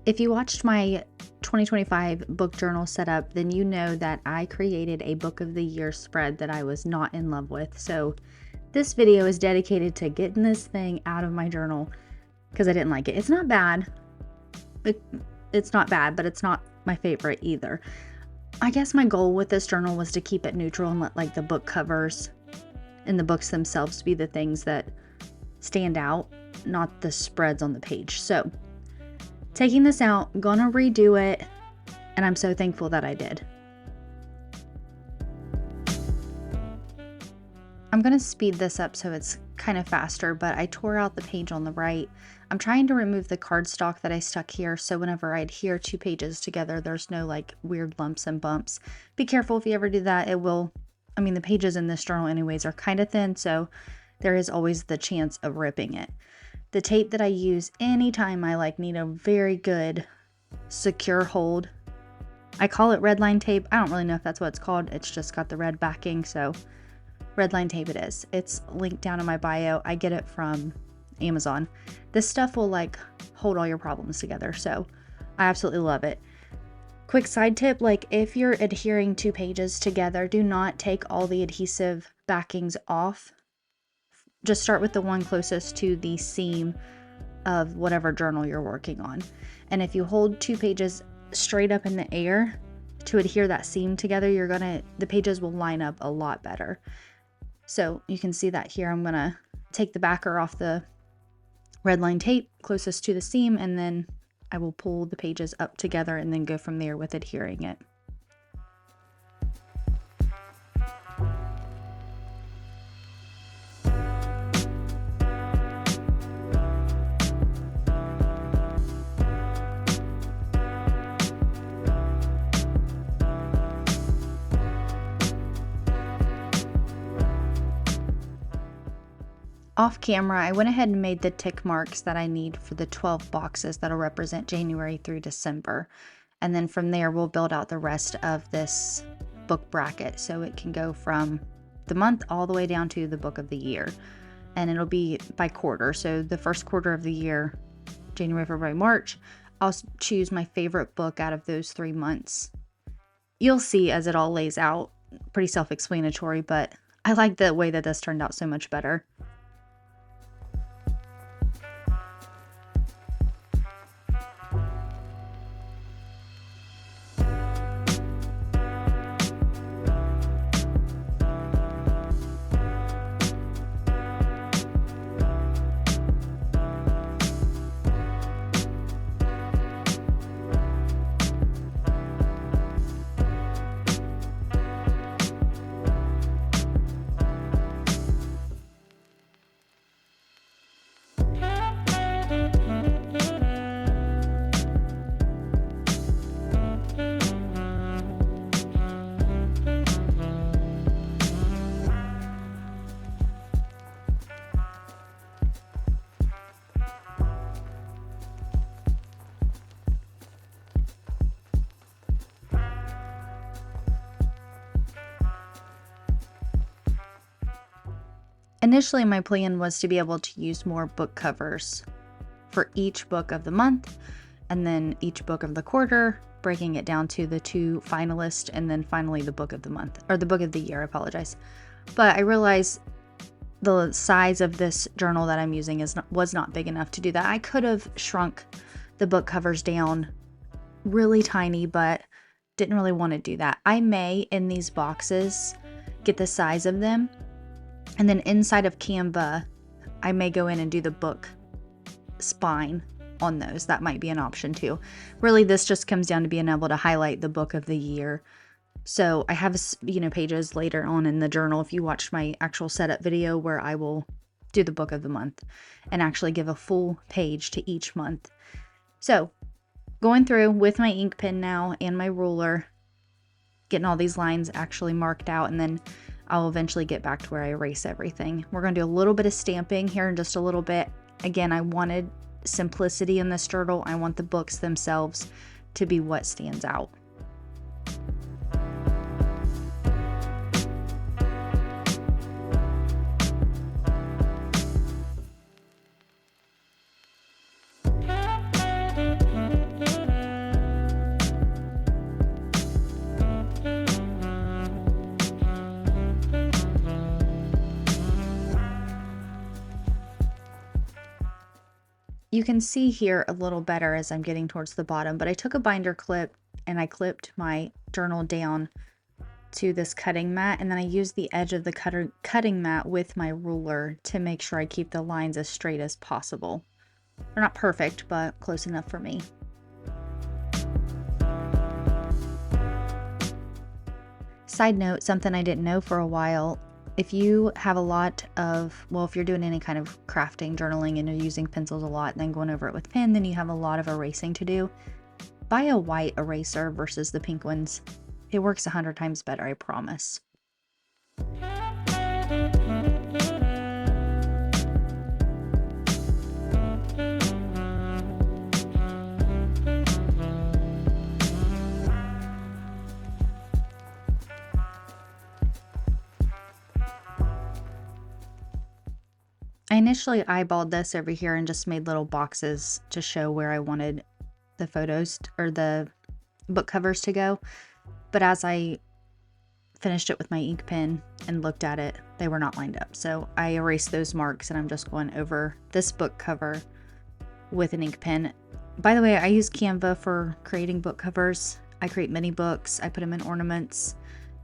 If you watched my 2025 book journal setup, then you know that I created a book of the year spread that I was not in love with. So this video is dedicated to getting this thing out of my journal because I didn't like it. It's not bad. It's not bad, but it's not my favorite either. I guess my goal with this journal was to keep it neutral and let like the book covers and the books themselves be the things that stand out, not the spreads on the page. So taking this out, I'm gonna redo it, and I'm so thankful that I did. I'm gonna speed this up so it's kind of faster, but I tore out the page on the right. I'm trying to remove the cardstock that I stuck here, so whenever I adhere two pages together, there's no like weird lumps and bumps. Be careful if you ever do that. It will, the pages in this journal anyways are kind of thin, so there is always the chance of ripping it. The tape that I use anytime I need a very good secure hold, I call it red line tape. I don't really know if that's what it's called. It's just got the red backing, so red line tape it is. It's linked down in my bio. I get it from Amazon. This stuff will hold all your problems together, so I absolutely love it. Quick side tip, if you're adhering two pages together, do not take all the adhesive backings off. Just start with the one closest to the seam of whatever journal you're working on. And if you hold two pages straight up in the air to adhere that seam together, the pages will line up a lot better. So you can see that here. I'm gonna take the backer off the red line tape closest to the seam, and then I will pull the pages up together and then go from there with adhering it. Off camera, I went ahead and made the tick marks that I need for the 12 boxes that'll represent January through December. And then from there, we'll build out the rest of this book bracket so it can go from the month all the way down to the book of the year. And it'll be by quarter. So the first quarter of the year, January, February, March, I'll choose my favorite book out of those 3 months. You'll see as it all lays out, pretty self-explanatory, but I like the way that this turned out so much better. Initially, my plan was to be able to use more book covers for each book of the month and then each book of the quarter, breaking it down to the two finalists and then finally the book of the month, or the book of the year, I apologize. But I realized the size of this journal that I'm using was not big enough to do that. I could have shrunk the book covers down really tiny, but didn't really want to do that. I may, in these boxes, get the size of them. And then inside of Canva, I may go in and do the book spine on those. That might be an option too. Really, this just comes down to being able to highlight the book of the year. So I have, pages later on in the journal, if you watched my actual setup video, where I will do the book of the month and actually give a full page to each month. So going through with my ink pen now and my ruler, getting all these lines actually marked out, and then I'll eventually get back to where I erase everything. We're going to do a little bit of stamping here in just a little bit. Again, I wanted simplicity in this journal. I want the books themselves to be what stands out. you can see here a little better as I'm getting towards the bottom, but I took a binder clip and I clipped my journal down to this cutting mat, and then I used the edge of the cutting mat with my ruler to make sure I keep the lines as straight as possible. They're not perfect, but close enough for me. Side note, something I didn't know for a while, if you have a lot of, well, if you're doing any kind of crafting, journaling, and you're using pencils a lot, and then going over it with pen, then you have a lot of erasing to do. Buy a white eraser versus the pink ones. It works 100 times better, I promise. I initially eyeballed this over here and just made little boxes to show where I wanted the photos or the book covers to go. But as I finished it with my ink pen and looked at it, they were not lined up. So I erased those marks and I'm just going over this book cover with an ink pen. By the way, I use Canva for creating book covers. I create mini books. I put them in ornaments.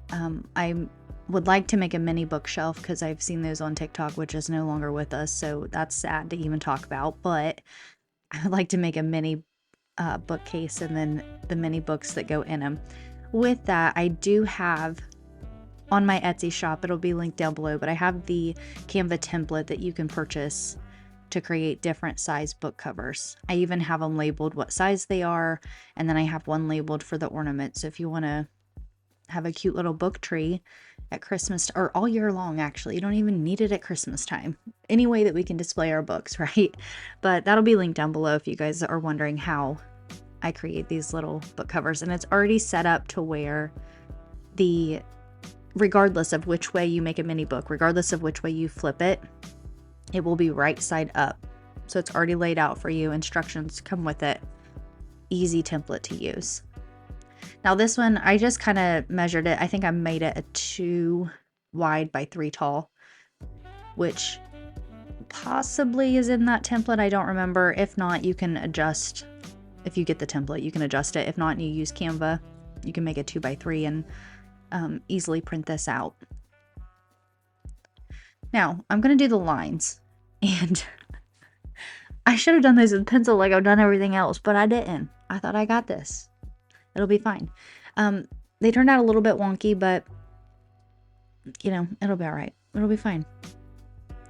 I would like to make a mini bookshelf because I've seen those on TikTok, which is no longer with us. So that's sad to even talk about, but I would like to make a mini bookcase and then the mini books that go in them. With that, I do have on my Etsy shop, it'll be linked down below, but I have the Canva template that you can purchase to create different size book covers. I even have them labeled what size they are, and then I have one labeled for the ornament. So if you want to have a cute little book tree at Christmas, or all year long, actually, you don't even need it at Christmas time. Any way that we can display our books, right? But that'll be linked down below if you guys are wondering how I create these little book covers. And it's already set up to where regardless of which way you make a mini book, regardless of which way you flip it, it will be right side up. So it's already laid out for you. Instructions come with it. Easy template to use. Now this one, I just kind of measured it. I think I made it a 2 wide by 3 tall, which possibly is in that template. I don't remember. If not, you can adjust. If you get the template, you can adjust it. If not, and you use Canva, you can make a 2 by 3 and easily print this out. Now, I'm going to do the lines, and I should have done this with pencil like I've done everything else, but I didn't. I thought I got this. It'll be fine. They turned out a little bit wonky, but you know, it'll be all right. It'll be fine.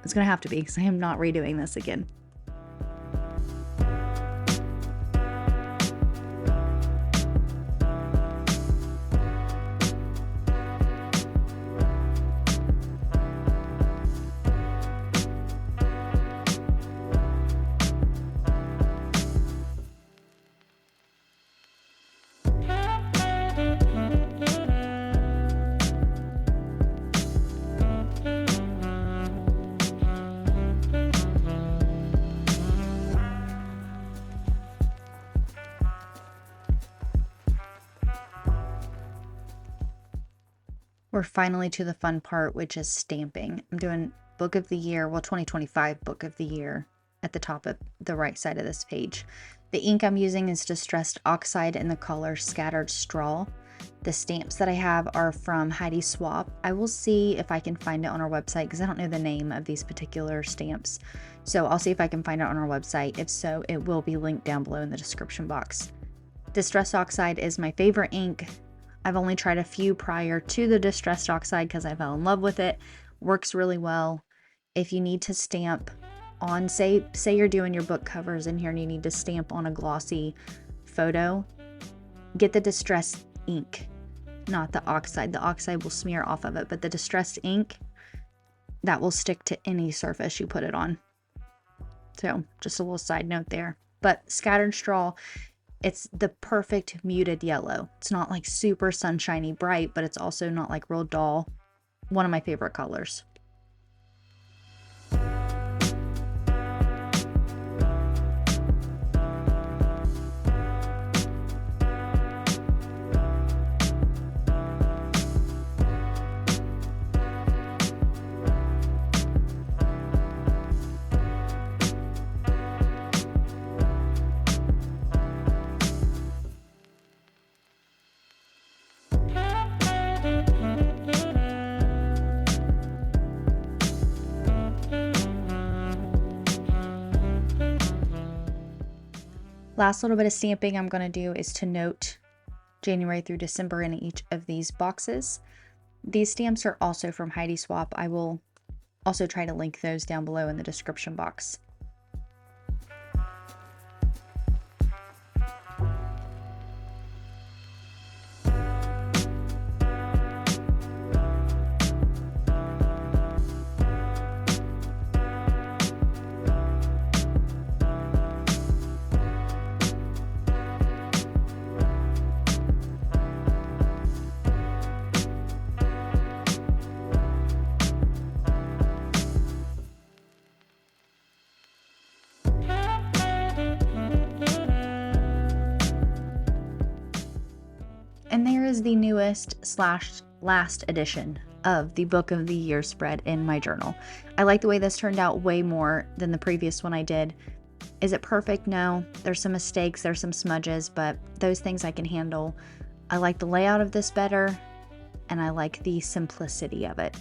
It's going to have to be because I am not redoing this again. We're finally to the fun part, which is stamping. I'm doing book of the year, well, 2025 book of the year at the top of the right side of this page. The ink I'm using is Distressed Oxide in the color Scattered Straw. The stamps that I have are from Heidi Swapp. I will see if I can find it on our website because I don't know the name of these particular stamps. So I'll see if I can find it on our website. If so, it will be linked down below in the description box. Distressed Oxide is my favorite ink. I've only tried a few prior to the Distressed Oxide because I fell in love with it. Works really well. If you need to stamp on, say you're doing your book covers in here and you need to stamp on a glossy photo, get the Distressed ink, not the oxide. The oxide will smear off of it, but the Distressed ink, that will stick to any surface you put it on. So just a little side note there. But Scattered Straw, it's the perfect muted yellow. It's not like super sunshiny bright, but it's also not like real dull. One of my favorite colors. Last little bit of stamping I'm going to do is to note January through December in each of these boxes. These stamps are also from Heidi Swapp. I will also try to link those down below in the description box. And there is the newest slash last edition of the Book of the Year spread in my journal. I like the way this turned out way more than the previous one I did. Is it perfect? No. There's some mistakes, there's some smudges, but those things I can handle. I like the layout of this better, and I like the simplicity of it.